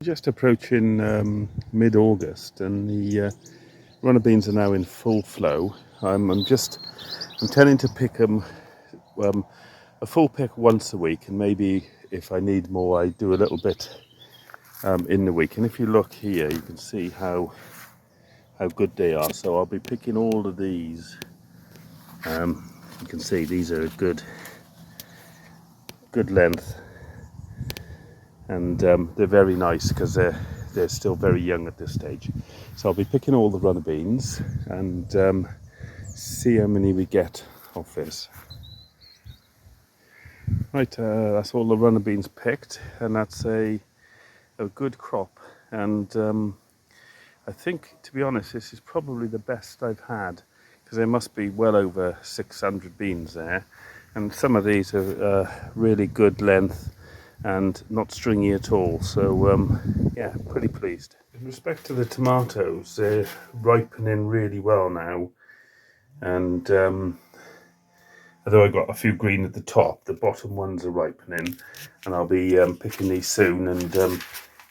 Just approaching mid-August, and the runner beans are now in full flow. I'm tending to pick them um, a full pick once a week, and maybe if I need more, I do a little bit in the week. And if you look here, you can see how good they are. So I'll be picking all of these. You can see these are a good length, and they're very nice because they're still very young at this stage. So I'll be picking all the runner beans and see how many we get off this. Right, that's all the runner beans picked, and that's a good crop. And I think, to be honest, this is probably the best I've had, because there must be well over 600 beans there, and some of these are really good length and not stringy at all. So yeah, pretty pleased. In respect to the tomatoes, they're ripening really well now, and although I got a few green at the top, the bottom ones are ripening, and I'll be picking these soon and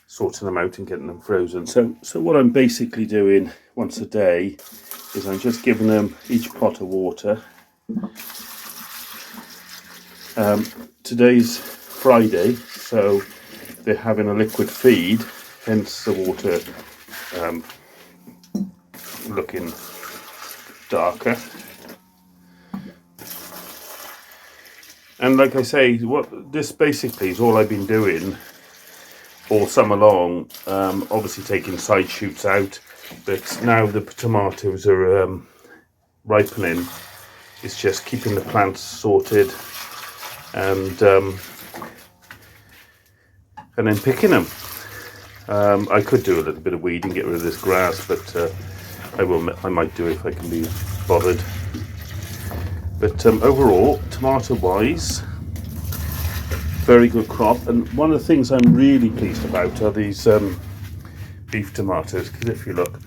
sorting them out and getting them frozen. So what I'm basically doing once a day is I'm just giving them each pot of water. Today's Friday, so they're having a liquid feed, hence the water looking darker. And like I say, what this basically is all I've been doing all summer long. Obviously taking side shoots out, but now the tomatoes are ripening. It's just keeping the plants sorted and then picking them. I could do a little bit of weeding, get rid of this grass, but I might do it if I can be bothered. But overall, tomato-wise, very good crop. And one of the things I'm really pleased about are these beef tomatoes, because if you look,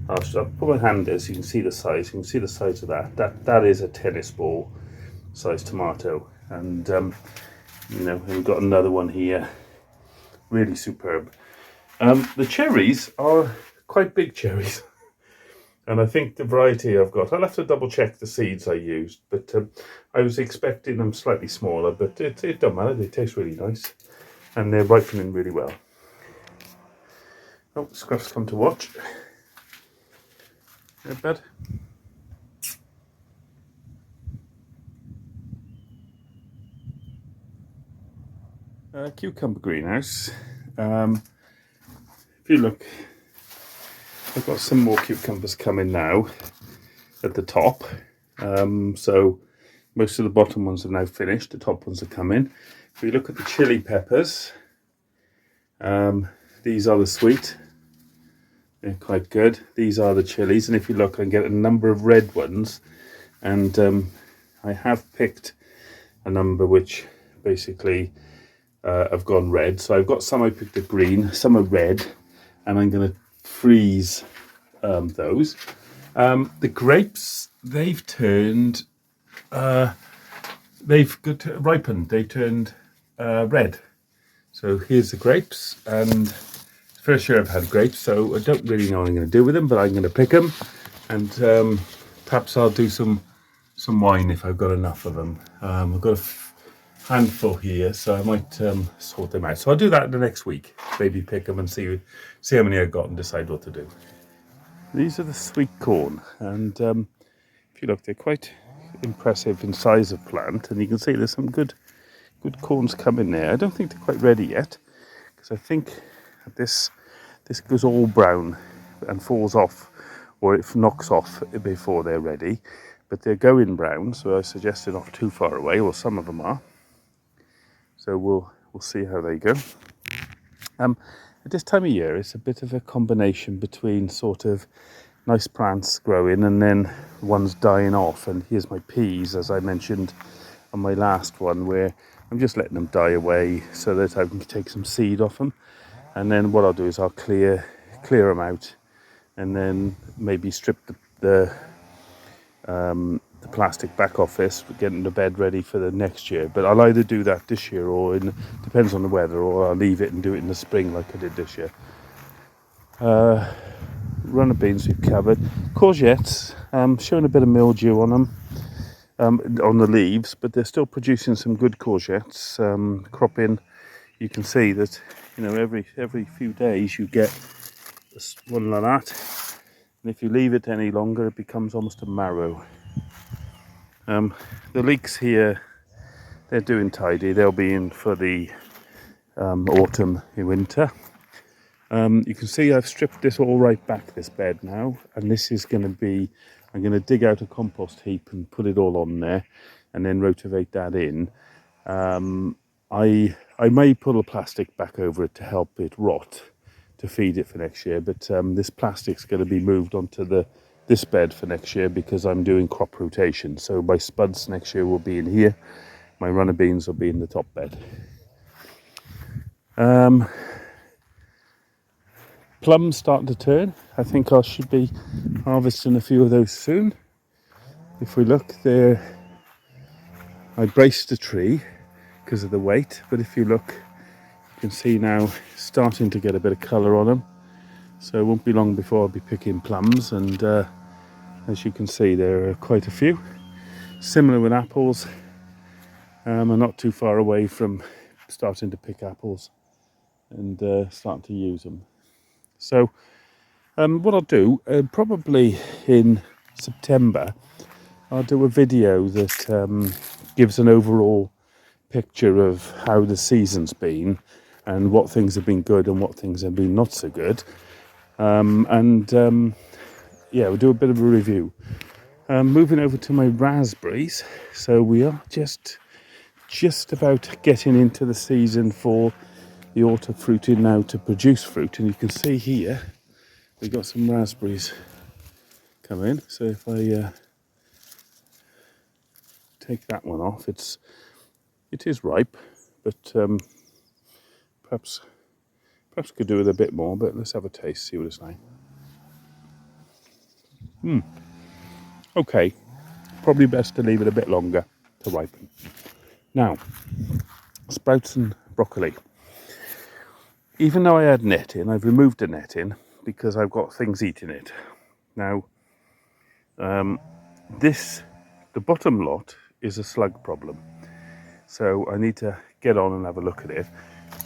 I'll put my hand there so you can see the size. You can see the size of that. That is a tennis ball size tomato, and and we've got another one here, really superb. The cherries are quite big cherries. And I think the variety I've got, I'll have to double check the seeds I used, but I was expecting them slightly smaller, but it don't matter, they taste really nice, and they're ripening really well. Oh, Scruff's come to watch. Yeah, bud. Cucumber greenhouse. If you look, I've got some more cucumbers coming now at the top. So most of the bottom ones have now finished, the top ones are coming. If you look at the chili peppers, these are the sweet, they're quite good. These are the chilies, and if you look, I can get a number of red ones, and I have picked a number which basically have gone red. So I've got some I picked are green, some are red, and I'm going to freeze those. The grapes, they've turned, ripened, they turned red. So here's the grapes, and it's the first year I've had grapes, so I don't really know what I'm going to do with them, but I'm going to pick them, and perhaps I'll do some wine if I've got enough of them. I've got a handful here, so I might sort them out. So I'll do that in the next week, maybe pick them and see how many I've got and decide what to do. These are the sweet corn, and if you look, they're quite impressive in size of plant, and you can see there's some good corns coming there. I don't think they're quite ready yet, because I think this goes all brown and falls off, or it knocks off before they're ready. But they're going brown, so I suggest they're not too far away, or some of them are. So we'll see how they go. At this time of year, it's a bit of a combination between sort of nice plants growing and then ones dying off. And here's my peas, as I mentioned on my last one, where I'm just letting them die away so that I can take some seed off them. And then what I'll do is I'll clear them out, and then maybe strip the plastic back off this, getting the bed ready for the next year. But I'll either do that this year or depends on the weather, or I'll leave it and do it in the spring like I did this year. Runner beans we've covered. Courgettes, showing a bit of mildew on them, on the leaves, but they're still producing some good courgettes. Cropping, you can see that, you know, every few days you get one like that, and if you leave it any longer it becomes almost a marrow. The leeks here, they're doing tidy. They'll be in for the autumn and winter. You can see I've stripped this all right back, this bed now, and this is going to be, I'm going to dig out a compost heap and put it all on there and then rotivate that in. I may put a plastic back over it to help it rot, to feed it for next year, but this plastic's going to be moved onto this bed for next year because I'm doing crop rotation. So my spuds next year will be in here, my runner beans will be in the top bed. Plums starting to turn. I think I should be harvesting a few of those soon. If we look there, I braced the tree because of the weight, but if you look, you can see now starting to get a bit of colour on them. So it won't be long before I'll be picking plums, and as you can see there are quite a few. Similar with apples. I'm not too far away from starting to pick apples and starting to use them. So what I'll do, probably in September, I'll do a video that gives an overall picture of how the season's been and what things have been good and what things have been not so good. Yeah, we'll do a bit of a review. Moving over to my raspberries. So we are just about getting into the season for the autumn fruiting now to produce fruit, and you can see here we've got some raspberries coming. So if I take that one off, it is ripe, but perhaps could do with a bit more, but let's have a taste, see what it's like. Okay, probably best to leave it a bit longer to ripen. Now, sprouts and broccoli. Even though I had netting, I've removed the netting because I've got things eating it. Now, the bottom lot is a slug problem. So I need to get on and have a look at it.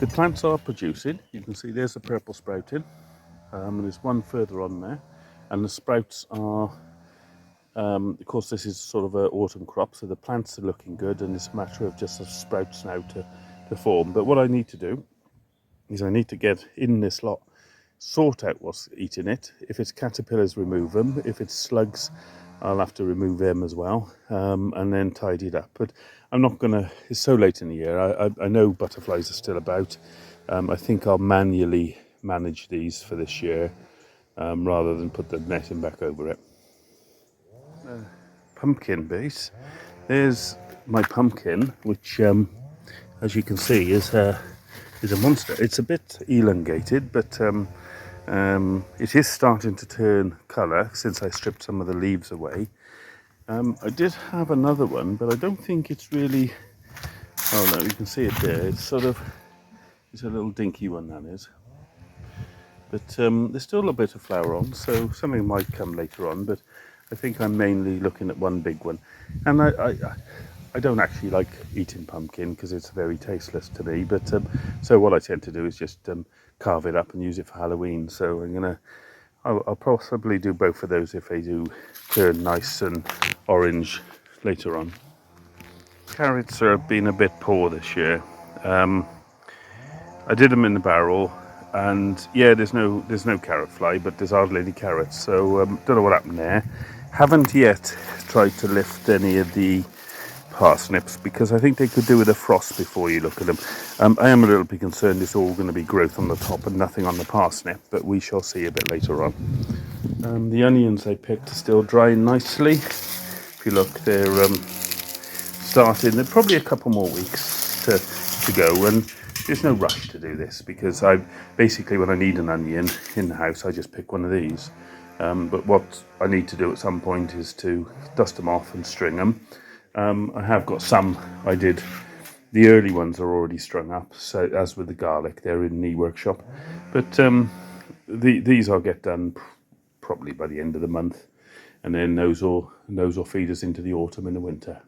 The plants are producing. You can see there's the purple sprouting. And there's one further on there. And the sprouts are, of course this is sort of an autumn crop, so the plants are looking good, and it's a matter of just the sprouts now to form. But what I need to do is I need to get in this lot, sort out what's eating it. If it's caterpillars, remove them. If it's slugs, I'll have to remove them as well, and then tidy it up. But I'm not gonna, it's so late in the year, I know butterflies are still about. I think I'll manually manage these for this year, rather than put the netting back over it. Pumpkin base. There's my pumpkin, which as you can see is a monster. It's a bit elongated, but it is starting to turn colour since I stripped some of the leaves away. I did have another one, but I don't think it's really, oh no, you can see it there. It's sort of, it's a little dinky one, that is. But there's still a bit of flower on, so something might come later on, but I think I'm mainly looking at one big one. And I don't actually like eating pumpkin because it's very tasteless to me, but so what I tend to do is just carve it up and use it for Halloween. So I'll possibly do both of those if they do turn nice and orange later on. Carrots have been a bit poor this year. I did them in the barrel, and yeah, there's no carrot fly, but there's hardly any carrots, so don't know what happened there. Haven't yet tried to lift any of the parsnips because I think they could do with a frost before you look at them. I am a little bit concerned it's all going to be growth on the top and nothing on the parsnip, but we shall see a bit later on. The onions I picked are still drying nicely. If you look, they're starting. They're probably a couple more weeks to go, and there's no rush to do this because I basically, when I need an onion in the house, I just pick one of these. But what I need to do at some point is to dust them off and string them. I have got some. The early ones are already strung up, so as with the garlic, they're in the workshop. But these I'll get done probably by the end of the month, and then those will feed us into the autumn and the winter.